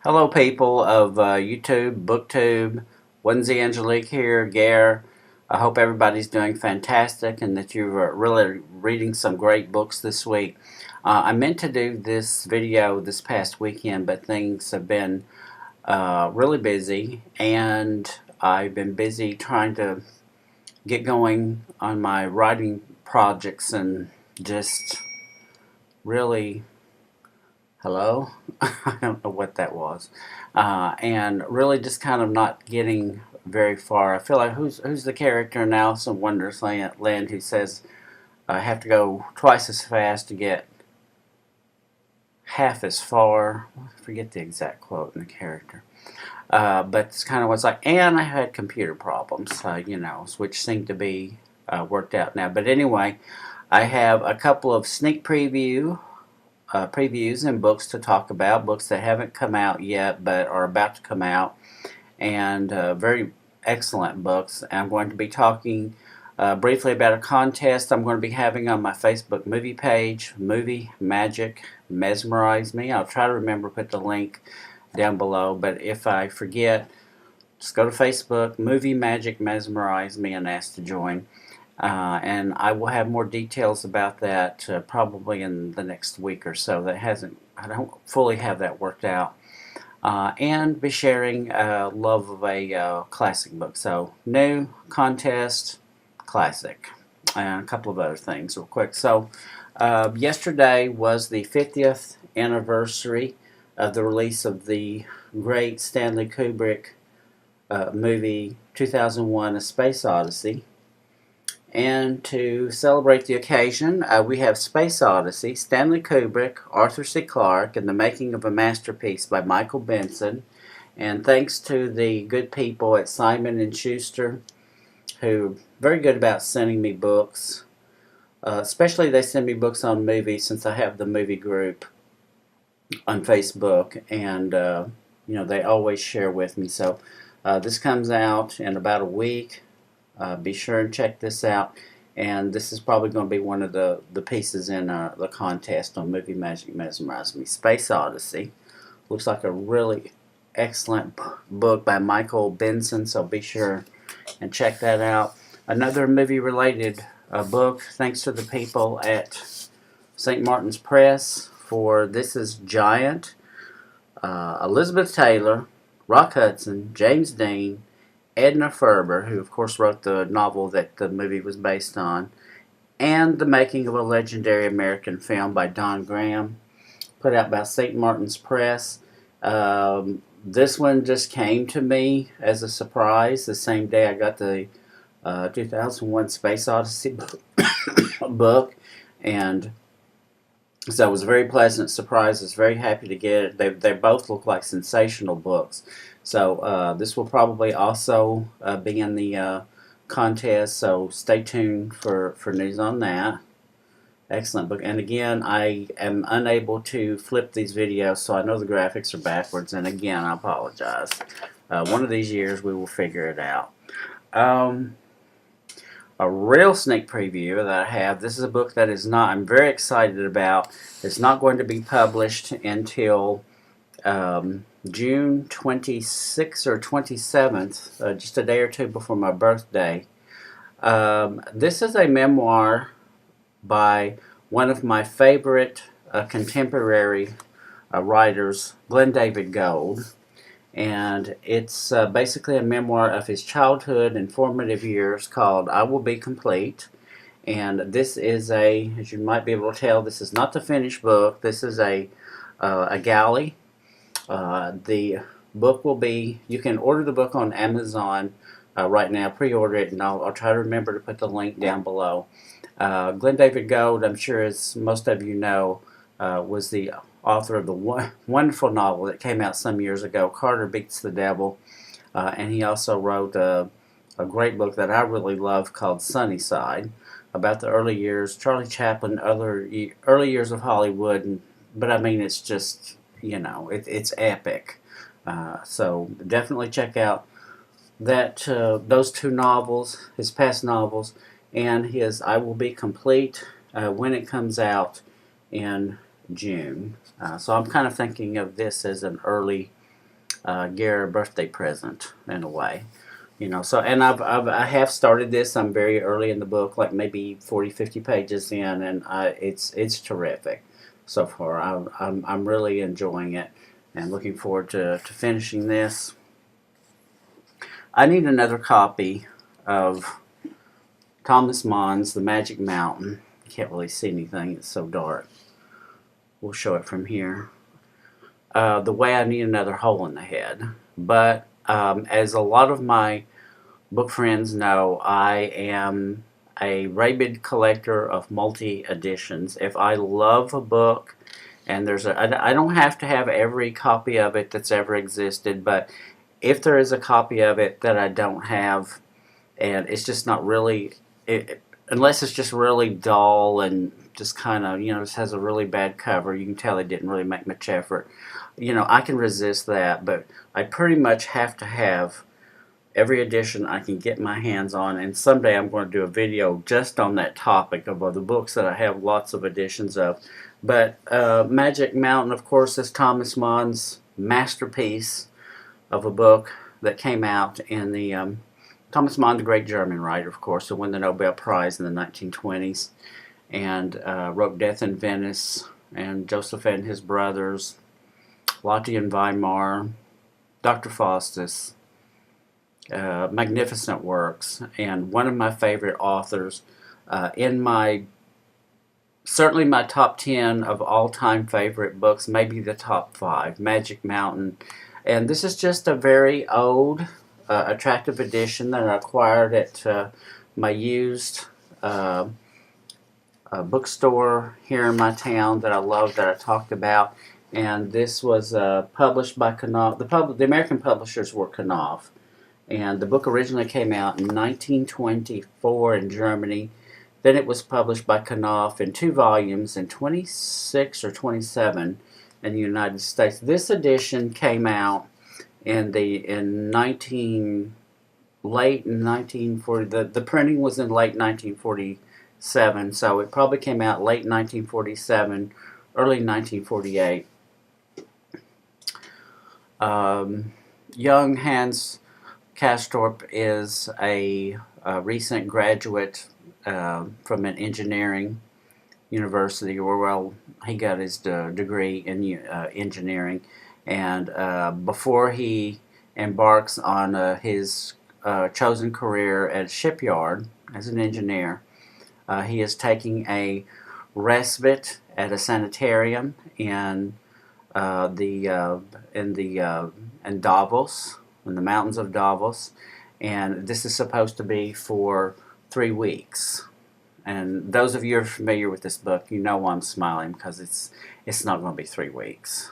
Hello, people of YouTube, Booktube. Onesie Angelique here, Gare. I hope everybody's doing fantastic and that you're really reading some great books this week. I meant to do this video this past weekend, but things have been really busy, and I've been busy trying to get going on my writing projects and just really. Hello? I don't know what that was. And really just kind of not getting very far. I feel like who's the character in Alice in Wonderland who says I have to go twice as fast to get half as far. I forget the exact quote in the character. But it's kind of what's like, and I had computer problems, which seem to be worked out now. But anyway, I have a couple of sneak previews and books to talk about, books that haven't come out yet but are about to come out, and very excellent books. I'm going to be talking briefly about a contest I'm going to be having on my Facebook movie page, Movie Magic Mesmerize Me. I'll try to remember to put the link down below, but if I forget, just go to Facebook, Movie Magic Mesmerize Me, and ask to join. And I will have more details about that probably in the next week or so. I don't fully have that worked out. And be sharing love of a classic book. So new contest, classic, and a couple of other things real quick. So yesterday was the 50th anniversary of the release of the great Stanley Kubrick movie 2001: A Space Odyssey. And to celebrate the occasion, we have Space Odyssey, Stanley Kubrick, Arthur C. Clarke, and the Making of a Masterpiece by Michael Benson. And thanks to the good people at Simon & Schuster, who are very good about sending me books. Especially they send me books on movies, since I have the movie group on Facebook. And, they always share with me. So this comes out in about a week. Be sure and check this out, and this is probably going to be one of the pieces in the contest on Movie Magic Mesmerize Me. Space Odyssey looks like a really excellent book by Michael Benson, so be sure and check that out. Another movie-related book, thanks to the people at St. Martin's Press for This Is Giant. Elizabeth Taylor, Rock Hudson, James Dean, Edna Ferber, who of course wrote the novel that the movie was based on, and The Making of a Legendary American Film by Don Graham, put out by St. Martin's Press. This one just came to me as a surprise the same day I got the 2001 Space Odyssey book, and so it was a very pleasant surprise. I was very happy to get it. They both look like sensational books. So this will probably also be in the contest, so stay tuned for news on that. Excellent book. And again, I am unable to flip these videos, so I know the graphics are backwards, and again, I apologize. One of these years we will figure it out. A real sneak preview that I have. This is a book that I'm very excited about. It's not going to be published until June 26th or 27th, just a day or two before my birthday. This is a memoir by one of my favorite contemporary writers, Glenn David Gould. And it's basically a memoir of his childhood and formative years called I Will Be Complete. And this is as you might be able to tell, this is not the finished book. This is a galley. The book will be, you can order the book on Amazon right now, pre-order it, and I'll try to remember to put the link down below. Glenn David Gould, I'm sure as most of you know, was the author of the wonderful novel that came out some years ago, Carter Beats the Devil, and he also wrote a great book that I really love called Sunnyside, about the early years, Charlie Chaplin, early years of Hollywood, but I mean it's just, it's epic. So definitely check out those two novels, his past novels, and his I Will Be Complete when it comes out in June. So I'm kind of thinking of this as an early Gary a birthday present in a way. So, and I have started this. I'm very early in the book, like maybe 40, 50 pages in, and it's terrific so far. I'm really enjoying it and looking forward to finishing this. I need another copy of Thomas Mann's The Magic Mountain. You can't really see anything, it's so dark. We'll show it from here. The way I need another hole in the head. But as a lot of my book friends know, I am a rabid collector of multi-editions. If I love a book, and I don't have to have every copy of it that's ever existed, but if there is a copy of it that I don't have, and it's just not really, unless it's just really dull and just kind of, just has a really bad cover, you can tell they didn't really make much effort. I can resist that, but I pretty much have to have every edition I can get my hands on, and someday I'm going to do a video just on that topic of the books that I have lots of editions of. But Magic Mountain, of course, is Thomas Mann's masterpiece of a book that came out in the Thomas Mann, the great German writer, of course, who won the Nobel Prize in the 1920s, and wrote Death in Venice, and Joseph and His Brothers, Lotte in Weimar, Dr. Faustus, magnificent works, and one of my favorite authors certainly my top 10 of all-time favorite books, maybe the top 5, Magic Mountain. And this is just a very old, attractive edition that I acquired at my used bookstore here in my town that I love, that I talked about. And this was published by Knopf. The American publishers were Knopf. And the book originally came out in 1924 in Germany. Then it was published by Knopf in 2 volumes in 26 or 27 in the United States. This edition came out in late 1940. The printing was in late 1947, so it probably came out late 1947, early 1948. Young Hans Castorp is a recent graduate from an engineering university, where he got his degree in engineering, and before he embarks on his chosen career at a shipyard as an engineer, he is taking a respite at a sanitarium in Davos, in the mountains of Davos, and this is supposed to be for 3 weeks. And those of you who are familiar with this book, you know why I'm smiling, because it's not going to be 3 weeks,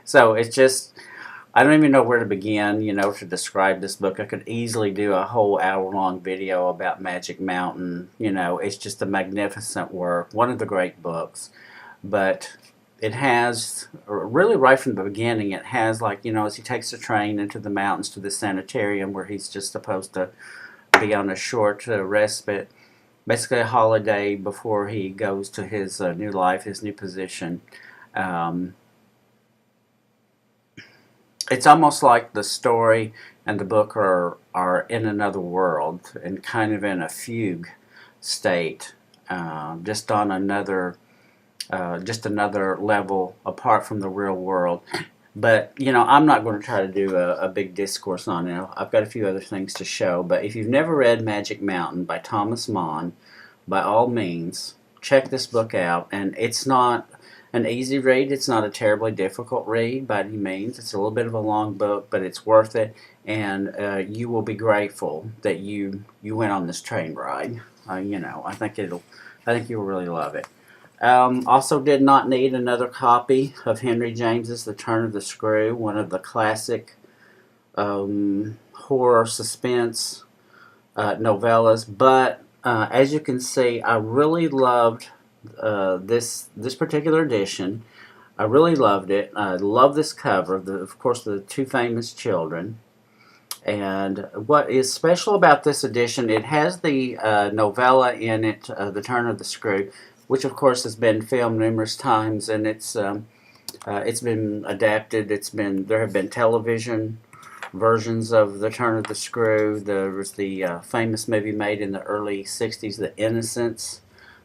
So it's just, I don't even know where to begin, to describe this book. I could easily do a whole hour-long video about Magic Mountain. It's just a magnificent work, one of the great books. But it has, really right from the beginning, it has, as he takes the train into the mountains to the sanitarium where he's just supposed to be on a short respite, basically a holiday before he goes to his new life, his new position. It's almost like the story and the book are in another world and kind of in a fugue state, just on another level apart from the real world. But, I'm not going to try to do a big discourse on it. I've got a few other things to show. But if you've never read Magic Mountain by Thomas Mann, by all means, check this book out. And it's not an easy read. It's not a terribly difficult read by any means. It's a little bit of a long book, but it's worth it. And you will be grateful that you went on this train ride. I think you'll really love it. Also did not need another copy of Henry James's The Turn of the Screw, one of the classic horror suspense novellas. But as you can see, I really loved this particular edition. I really loved it. I love this cover, of course, the 2 famous children. And what is special about this edition, it has the novella in it, The Turn of the Screw, which of course has been filmed numerous times, and it's It's been adapted. There have been television versions of The Turn of the Screw. There was the famous movie made in the early '60s, The Innocents,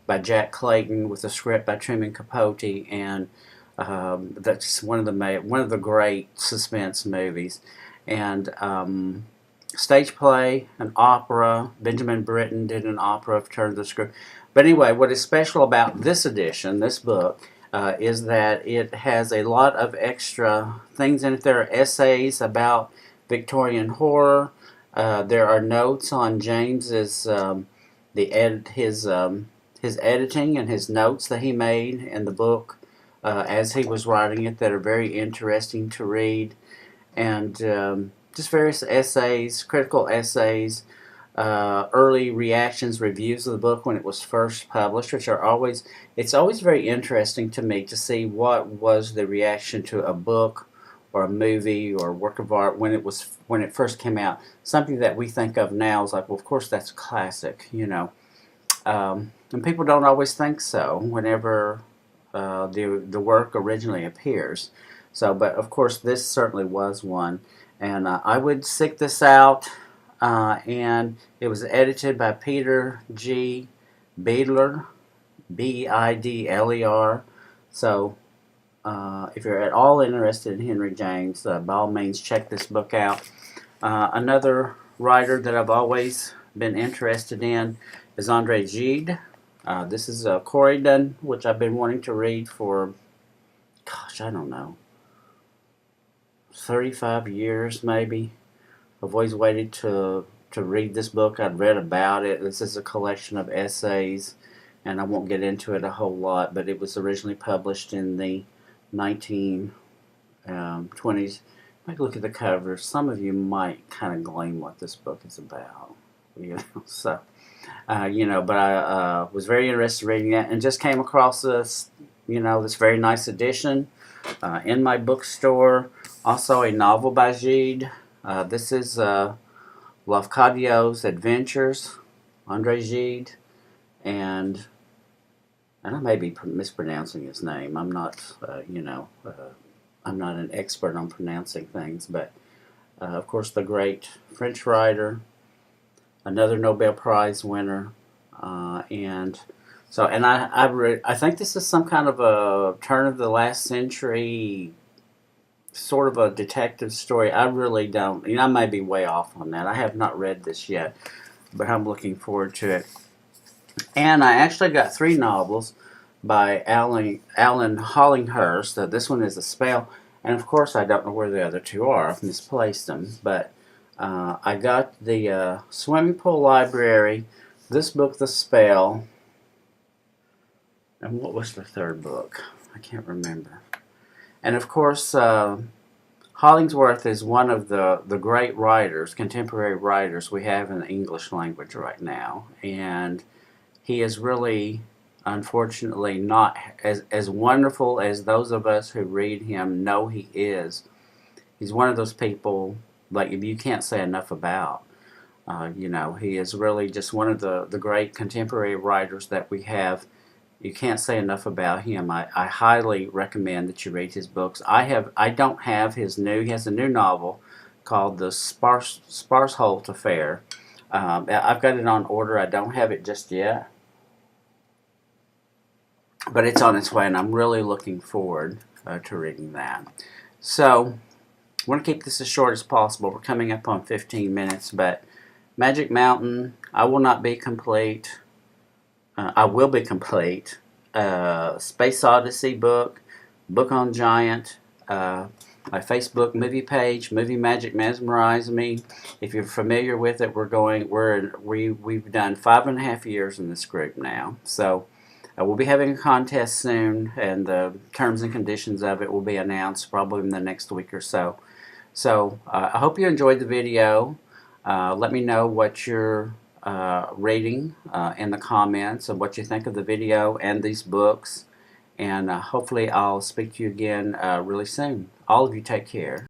by Jack Clayton, with a script by Truman Capote, and that's one of the great suspense movies. And stage play, an opera. Benjamin Britten did an opera of Turn of the Screw. But anyway, what is special about this edition, this book, is that it has a lot of extra things in it. There are essays about Victorian horror. There are notes on James's his editing and his notes that he made in the book as he was writing it that are very interesting to read, and just various essays, critical essays, early reactions, reviews of the book when it was first published, which are always, it's always very interesting to me to see what was the reaction to a book or a movie or a work of art when it first came out. Something that we think of now is like, well, of course that's a classic, you know. And people don't always think so whenever the work originally appears. So, but of course this certainly was one. And I would seek this out. And it was edited by Peter G. Beidler, Bidler. So if you're at all interested in Henry James, by all means check this book out. Another writer that I've always been interested in is Andre Gide. This is Corydon, which I've been wanting to read for, gosh, I don't know, 35 years maybe. I've always waited to read this book. I'd read about it. This is a collection of essays, and I won't get into it a whole lot, but it was originally published in the 1920s. Might look at the cover. Some of you might kind of glean what this book is about, you know. So, you know, but I was very interested in reading that, and just came across this, you know, this very nice edition in my bookstore. Also, a novel by Gide. This is Lafcadio's Adventures, Andre Gide, and I may be mispronouncing his name. I'm not, you know, I'm not an expert on pronouncing things, but of course the great French writer, another Nobel Prize winner, and so, and I think this is some kind of a turn of the last century sort of a detective story. I really don't, you know, I may be way off on that. I have not read this yet, but I'm looking forward to it. And I actually got 3 novels by Alan Hollingsworth. This one is A Spell, and of course I don't know where the other 2 are. I've misplaced them, but I got the Swimming Pool Library, this book, The Spell, and what was the 3rd book? I can't remember. And of course, Hollingsworth is one of the great writers, contemporary writers we have in the English language right now. And he is really, unfortunately, not as wonderful as those of us who read him know he is. He's one of those people, like, you can't say enough about. You know, he is really just one of the great contemporary writers that we have. You can't say enough about him. I highly recommend that you read his books. I don't have his new. He has a new novel called The Sparsholt Affair. I've got it on order. I don't have it just yet, but it's on its way, and I'm really looking forward to reading that. So I want to keep this as short as possible. We're coming up on 15 minutes, but Magic Mountain, I Will Not Be Complete. I Will Be Complete, Space Odyssey book, Book on Giant, my Facebook movie page, Movie Magic Mesmerize Me. If you're familiar with it, we've done 5.5 years in this group now. So we'll be having a contest soon, and the terms and conditions of it will be announced probably in the next week or so. So I hope you enjoyed the video. Let me know what you're rating in the comments of what you think of the video and these books, and hopefully I'll speak to you again really soon. All of you take care.